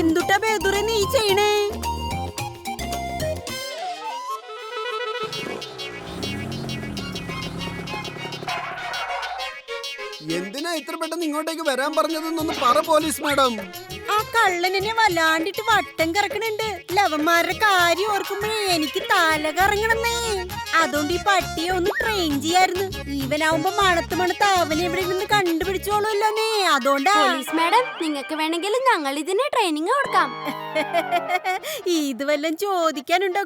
എന്തുട്ടാ ബേദുറെ നീ ചെയ്യണേ? എന്തിനാ ഇത്ര പെട്ടെന്ന് ഇങ്ങോട്ടേക്ക് വരാൻ പറഞ്ഞതെന്നൊന്ന് പറ പോലീസ് മാഡം. ആ കള്ളനെന്നെ വല്ലാണ്ടിട്ട് വട്ടം കറക്കണുണ്ട്. ലവന്മാരുടെ കാര്യം ഓർക്കുമ്പോഴേ എനിക്ക് തല കറങ്ങണമെന്നേ. അതുകൊണ്ട് ഈ പട്ടിയെ ഒന്ന് ട്രെയിൻ ചെയ്യായിരുന്നു. ഈവനാവുമ്പോ മണത്ത് അവനെ എവിടെ നിന്ന് കണ്ടുപിടിച്ചോളൂല്ലേ. അതുകൊണ്ടാ. പോലീസ് മാഡം, നിങ്ങൾക്ക് വേണമെങ്കിൽ ഞങ്ങൾ ഇതിന് ട്രെയിനിങ് കൊടുക്കാം. ഇത് വല്ലതും ചോദിക്കാനുണ്ടോ?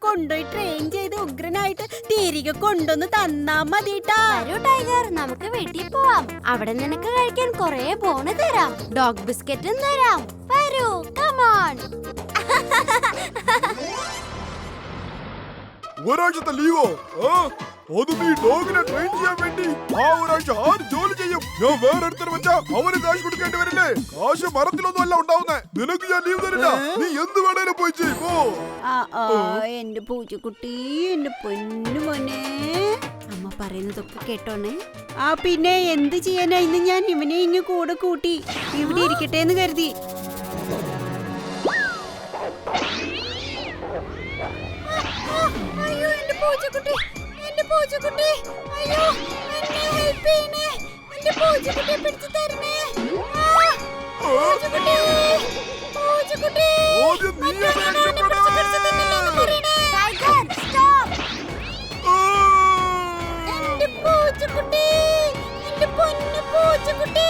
കൊണ്ടുപോയി ട്രെയിൻ ചെയ്ത് ഉഗ്രനായിട്ട് തിരികെ കൊണ്ടുവന്ന് തന്നാ മതിട്ടാ. വരൂ ടൈഗർ, നമുക്ക് വീട്ടിൽ പോവാം. അവിടെ നിനക്ക് കഴിക്കാൻ കൊറേ ബോണ് തരാം, ഡോഗ് ബിസ്ക്കറ്റും തരാം. വരൂ, കമോൺ. ഒരാഴ്ചത്തെ ലീവോ? അത് നീ ഡോഗിനെ ട്രെയിൻ ചെയ്യാൻ വേണ്ടി? ആ ഒരാഴ്ച ആര് ജോലി ചെയ്യും? ഞാൻ വേറൊരുത്തർ വെച്ചാ അവന് കാശ് കൊടുക്കേണ്ടി വരില്ലേ? കാശ് മരത്തിലൊന്നും അല്ല ഉണ്ടാവുന്നേ. നിനക്ക് ഞാൻ ലീവ് തരില്ല. നീ എന്ത് വേണേലും പോയി ചെയ്യോ. എന്റെ പൂച്ചക്കുട്ടി, എന്റെ പൊന്നു മോനെ. അമ്മ പറയുന്നതൊക്കെ കേട്ടോണേ. പിന്നെ എന്ത് ചെയ്യാനാ, ഇന്ന് ഞാൻ ഇവനെ ഇങ്ങ് കൂടെ കൂട്ടി ഇവിടെ ഇരിക്കട്ടെ എന്ന് കരുതി. അയ്യോ, എന്റെ പൂച്ചക്കുട്ടി, എന്റെ പൂച്ചക്കുട്ടി. അയ്യോ, എന്നെ ഹെൽപ്പ് ചെയ്യണേ. എന്റെ പൂച്ചക്കുട്ടിയെ പിടിച്ചു തരണേ. പൂച്ചക്കുട്ടി, പൂച്ചക്കുട്ടി. Tiger, stop. എന്റെ പൂച്ചക്കുട്ടി, എന്റെ പൊന്നു പൂച്ചക്കുട്ടി.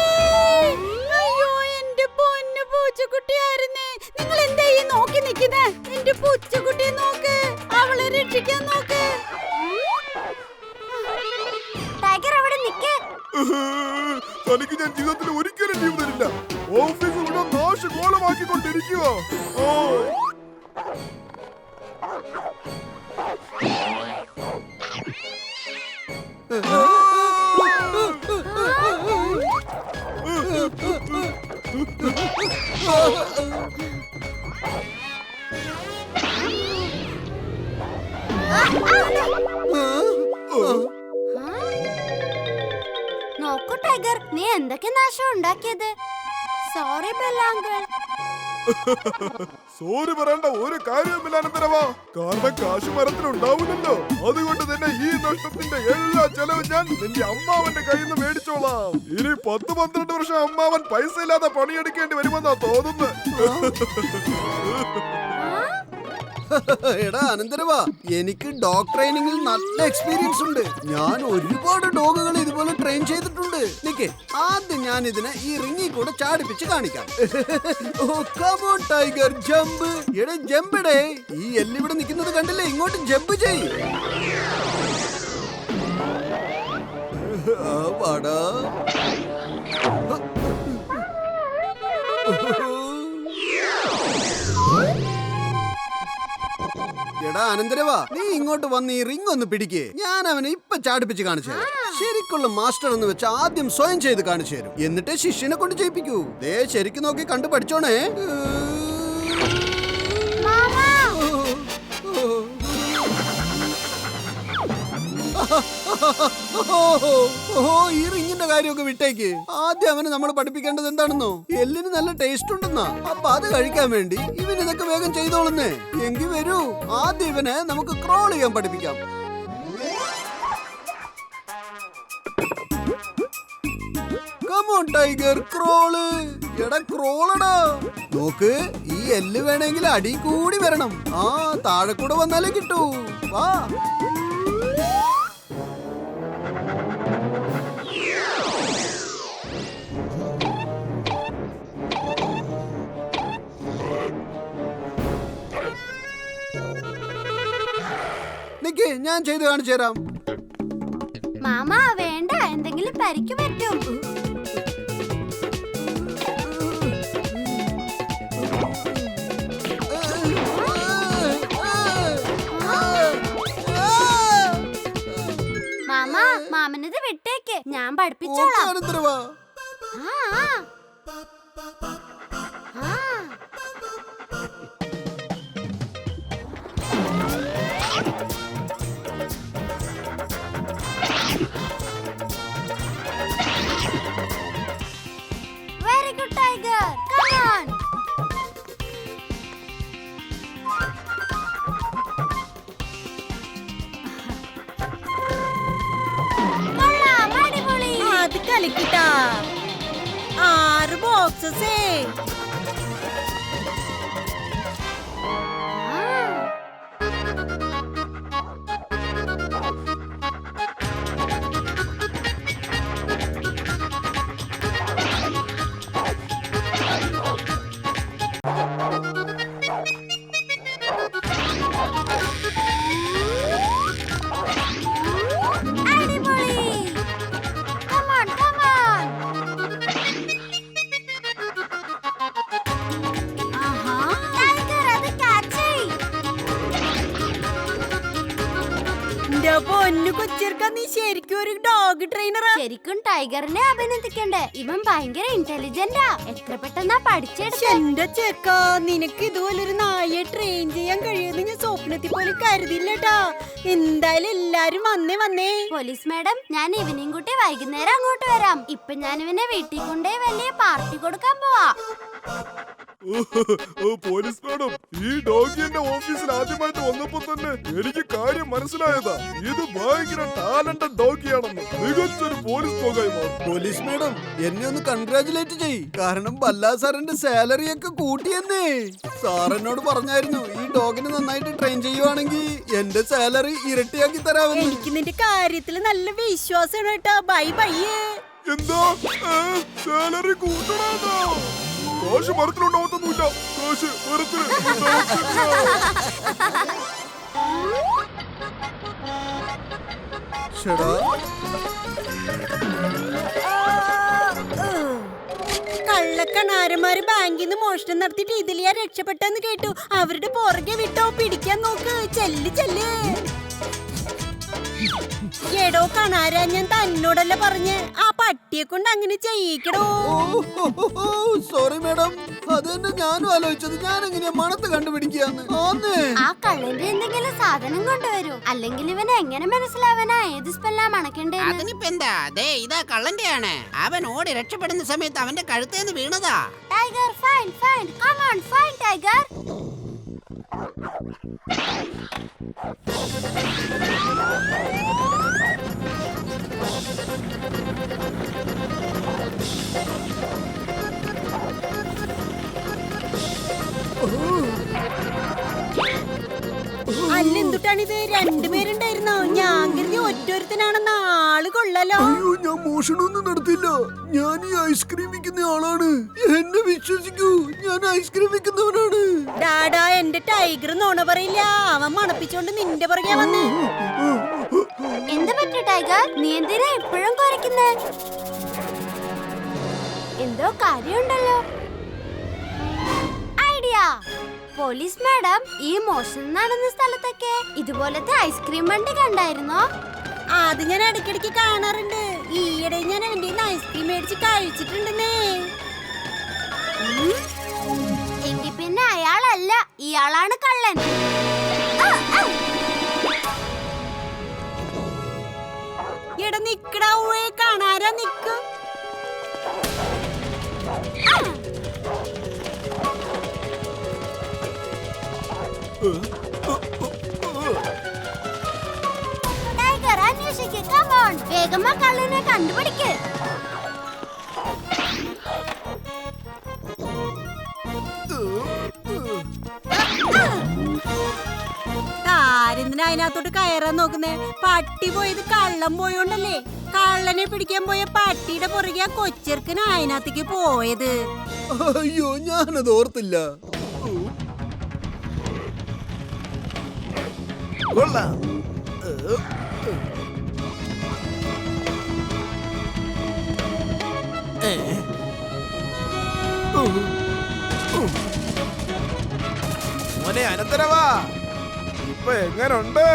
അയ്യോ, എന്റെ പൊന്നു പൂച്ചക്കുട്ടി ആയിരുന്നേ. നിങ്ങൾ എന്താ ഈ നോക്കി നിൽക്കുന്നേ? എന്റെ പൂച്ചക്കുട്ടിയെ നോക്ക്, അവളെ രക്ഷിക്കാൻ നോക്ക്. ടൈഗർ, അവിടെ നിൽക്ക്. തനിക്ക് ഞാൻ ജീവിതത്തിൽ ഒരിക്കലും ലീവ് തരില്ല. ഓഫീസ് ഇവിടെ നാശകോലമാക്കിക്കൊണ്ടിരിക്കുക. നോക്കൂ ടൈഗർ, നീ എന്തൊക്കെ നാശം ഉണ്ടാക്കിയത്. സോറി ബെല്ലാങ്കിൾ. സോറി പറയേണ്ട ഒരു കാര്യവുമില്ല അനന്തരവാ. കാരണം കാശ് മരത്തിലുണ്ടാവില്ലല്ലോ. അതുകൊണ്ട് തന്നെ ഈ നഷ്ടത്തിന്റെ എല്ലാ ചെലവും ഞാൻ നിന്റെ അമ്മാവന്റെ കയ്യിൽ നിന്ന് മേടിച്ചോളാം. ഇനി 10-12 വർഷം അമ്മാവൻ പൈസ ഇല്ലാതെ പണിയെടുക്കേണ്ടി വരുമെന്നാ തോന്നുന്നത്. എടാ അനന്തരവാ, എനിക്ക് ഡോഗ് ട്രെയിനിങ്ങിൽ നല്ല എക്സ്പീരിയൻസ് ഉണ്ട്. ഞാൻ ഒരുപാട് ഡോഗുകൾ ഇതുപോലെ ട്രെയിൻ ചെയ്തിട്ടുണ്ട്. നിക്ക്, ആദ്യം ഞാൻ ഇതിനെ ഈ റിങ്ങിൽ കൂടെ ചാടിപ്പിച്ച് കാണിക്കാം. Come on tiger, jump. എടേ ജമ്പടേ. ഈ എല്ലിവിടെ നിൽക്കുന്നത് കണ്ടില്ലേ? ഇങ്ങോട്ട് ജമ്പ് ചെയ്. വാടാ. എടാ അനന്തരവാ, നീ ഇങ്ങോട്ട് വന്ന് ഈ റിംഗ് ഒന്ന് പിടിക്കേ. ഞാൻ അവനെ ഇപ്പൊ ചാടിപ്പിച്ച് കാണിച്ചു തരാം. ശരിക്കുള്ള മാസ്റ്റർ എന്ന് വെച്ച് ആദ്യം സ്വയം ചെയ്ത് കാണിച്ചു തരും, എന്നിട്ട് ശിഷ്യനെ കൊണ്ട് ചെയ്യിപ്പിക്കൂ. ദേ ശരിക്കും നോക്കി കണ്ടു പഠിച്ചോണേ. ഈ റിങ്ങിന്റെ കാര്യമൊക്കെ വിട്ടേക്ക്. ആദ്യം അവന് നമ്മൾ പഠിപ്പിക്കേണ്ടത് എന്താണെന്നോ? എല്ലിന് നല്ല ടേസ്റ്റ് ഉണ്ടെന്നാ. അപ്പൊ അത് കഴിക്കാൻ വേണ്ടി ഇവൻ ഇതൊക്കെ വേഗം ചെയ്തോളുന്നേ. എങ്കിൽ വരൂ, ആദ്യം ഇവനെ നമുക്ക് ക്രോൾ ചെയ്യാൻ പഠിപ്പിക്കാം. Come on Tiger, crawl. എടാ ക്രോളടാ. നോക്ക്, ഈ എല്ല് വേണമെങ്കിൽ അടി കൂടി വരണം. താഴെ കൂടെ വന്നാലേ കിട്ടൂ. വാ. നിക്ക്, ഞാൻ ചെയ്ത് കാണിച്ചു തരാം. മാമ വേണ്ട, എന്തെങ്കിലും പരിക്ക് പറ്റും. മാമ, മാമനത് വിട്ടേക്ക്, ഞാൻ പഠിപ്പിച്ചോളാം. Very good, Tiger. Come on. പ്രോസസ്സേ. അടിപൊളി. Come on, come on. Aaha. Tiger, അത് catch ചെയ്. എന്റെ പൊന്നു കൊച്ചിർക്ക, നീ ശരിക്കും ഒരു ഡോഗ് ട്രെയിനറാ. ശരിക്കും ടൈഗറിനെ അഭിനന്ദിക്കണ്ടേ. ഇവൻ ഭയങ്കര ഇന്റലിജന്റാ. എത്ര പെട്ടെന്നാ പഠിച്ചെടുത്ത. എന്റെ ചെക്ക, നിനക്ക് ഇതുപോലൊരു നായയെ ട്രെയിൻ ചെയ്യാൻ കഴിയുമെന്ന് ഞാൻ സ്വപ്നത്തിൽ പോലും കരുതില്ലട്ടാ. എന്തായാലും എല്ലാരും വന്നേ. പോലീസ് മാഡം, ഞാൻ ഇവനെയും കൂട്ടി വൈകുന്നേരം അങ്ങോട്ട് വരാം. ഇപ്പൊ ഞാൻ ഇവനെ വീട്ടിൽ കൊണ്ടേ വലിയ പാർട്ടി കൊടുക്കാൻ പോവാ. പോലീസ് മാഡം, ഈ ഡോഗി എന്റെ ഓഫീസിൽ ആദ്യമായിട്ട് വന്നപ്പോ തന്നെ എനിക്ക് കാര്യം മനസ്സിലായതാ. ഇത് ഭയങ്കര ടാലന്റഡ് ഡോഗിയാണെന്ന്. മികച്ചൊരു പോലീസ് ഡോഗായി മാറും. പോലീസ് മാഡം, എന്നെ ഒന്ന് കൺഗ്രാചുലേറ്റ് ചെയ്. കാരണം ബല്ലാ സാറിന്റെ സാലറി ഒക്കെ കൂട്ടിയെന്നേ. സാർ എന്നോട് പറഞ്ഞായിരുന്നു ഈ ഡോഗിനെ നന്നായിട്ട് ട്രെയിൻ ചെയ്യുവാണെങ്കിൽ എന്റെ സാലറി ഇരട്ടിയാക്കി തരാമെന്ന്. എനിക്ക് നിന്റെ കാര്യത്തിൽ നല്ല വിശ്വാസമാണ് കേട്ടാ. ബൈ ബൈയേ. എന്താ സാലറി കൂട്ടണോ? കാശ് മരത്തിലുണ്ടാവത്തൊന്നുമില്ല. കാശ് മരത്തിൽ ഷടാ, കള്ളക്കണാരന്മാര് ബാങ്കിൽ നിന്ന് മോഷണം നടത്തിയിട്ട് ഇതിലെയാ രക്ഷപ്പെട്ടെന്ന് കേട്ടു. അവരുടെ പുറകെ വിട്ടോ, പിടിക്കാൻ നോക്ക്. ചെല്ല്. എടോ കണാര, ഞാൻ തന്നോടല്ല പറഞ്ഞ് ആ പട്ടിയെ കൊണ്ട് അങ്ങനെ ചെയ്യിക്കടോ. സോറി മാഡം, അത് തന്നെ ഞാനും ആലോചിച്ചത്. ഞാൻ എങ്ങനെയാ മണത്ത് കണ്ടുപിടിക്കാന്ന്. ആ കള്ളന്റെ എന്തെങ്കിലും സാധനം കൊണ്ടുവരൂ. അല്ലെങ്കിൽ ഇവൻ എങ്ങനെ മനസ്സിലാവനാ ഏത് സ്പെല്ലാ മണക്കണ്ടേ? അതിനിപ്പോ എന്താ? ദേ ഇതാ കള്ളന്റെയാണ്. അവൻ ഓടി രക്ഷപ്പെടുന്ന സമയത്ത് അവന്റെ കഴുത്തേന്ന് വീണതാ. Tiger, find. Come on, find tiger. അല്ലെന്തുട്ടാണിത്? രണ്ടുപേരുണ്ടായിരുന്നോ? ഞാൻ കരുതി ഒറ്റൊരുത്തനാണെന്ന്. ആള് കൊള്ളലോ. അയ്യോ, ഞാൻ മോഷണമൊന്നും നടത്തില്ല. ഞാൻ ഈ ഐസ്ക്രീം വിൽക്കുന്ന ആളാണ്. എന്നെ വിശ്വസിക്കൂ, ഞാൻ ഐസ്ക്രീം വിൽക്കുന്നവനാണ്. ഡാഡാ, എന്റെ ടൈഗർ നോണ പറയില്ല. അവൻ മണപ്പിച്ചോണ്ട് നിന്റെ പുറകെ വന്ന്. എന്ത് പറ്റി ടൈഗർ? നീ എന്തിനാ ഇപ്പോഴും കുരയ്ക്കുന്നേ? എന്തോ കാര്യമുണ്ടല്ലോ. ഐഡിയ. പോലീസ് മാഡം, ഈ മോഷണം നടന്ന സ്ഥലത്തൊക്കെ ഇതുപോലത്തെ ഐസ്ക്രീം വണ്ടി കണ്ടായിരുന്നോ? അത് ഞാൻ ഇടയ്ക്കിടയ്ക്ക് കാണാറുണ്ട്. ഈയിടെ ഞാൻ അവന്റെ ഐസ്ക്രീം മേടിച്ച് കഴിച്ചിട്ടുണ്ടെന്നേ. എങ്കിൽ പിന്നെ അയാളല്ല, ഇയാളാണ് കള്ളൻ. എടാ നിക്കടാ, കാണാരാ നിക്ക്. ടൈഗർ, അന്വേഷിക്ക്. കം ഓൺ, വേഗം ആ കള്ളനെ കണ്ടുപിടിക്ക്. ആരെന്തിനാ അതിനകത്തോട്ട് കയറാൻ നോക്കുന്നേ? പട്ടി പോയത് കള്ളം പോയോണ്ടല്ലേ. കള്ളനെ പിടിക്കാൻ പോയ പട്ടിയുടെ പുറകെ ആ കൊച്ചിർക്കന് അതിനകത്തേക്ക് പോയത്. അയ്യോ, ഞാനത് ഓർത്തില്ല. കൊള്ളാം. മോനെ അനന്തരവാ, ഇപ്പൊ എങ്ങനുണ്ട്?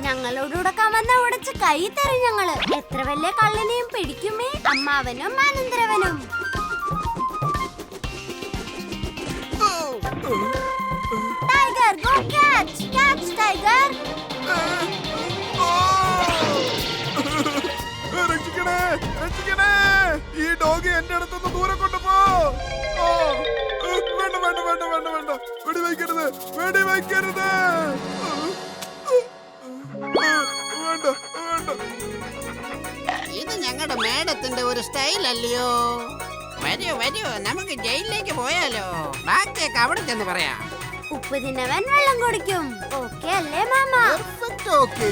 ഞങ്ങളോടൂടെ കവന്ന ഉടച്ച് കൈ തരും ഞങ്ങള്. എത്ര വലിയ കള്ളനെയും പിടിക്കുമേ, അമ്മാവനും അനന്തരവനും. Tiger, go catch tiger. വേണ്ട വേണ്ട വെടിവെക്കരുത് വെടിവെക്കരുത്. വേണ്ട വേണ്ട. ഇത് ഞങ്ങളുടെ മേഡത്തിന്റെ ഒരു സ്റ്റൈൽ അല്ലയോ? വരൂ വരൂ, നമുക്ക് ജയിലിലേക്ക് പോയാലോ? ബാക്കിയൊക്കെ അവിടെ ചെന്ന് പറയാം. ഉപ്പ് തിന്നവൻ വെള്ളം കുടിക്കും. ഓക്കെ അല്ലേ മാമ? പെർഫെക്റ്റ്. ഓക്കേ.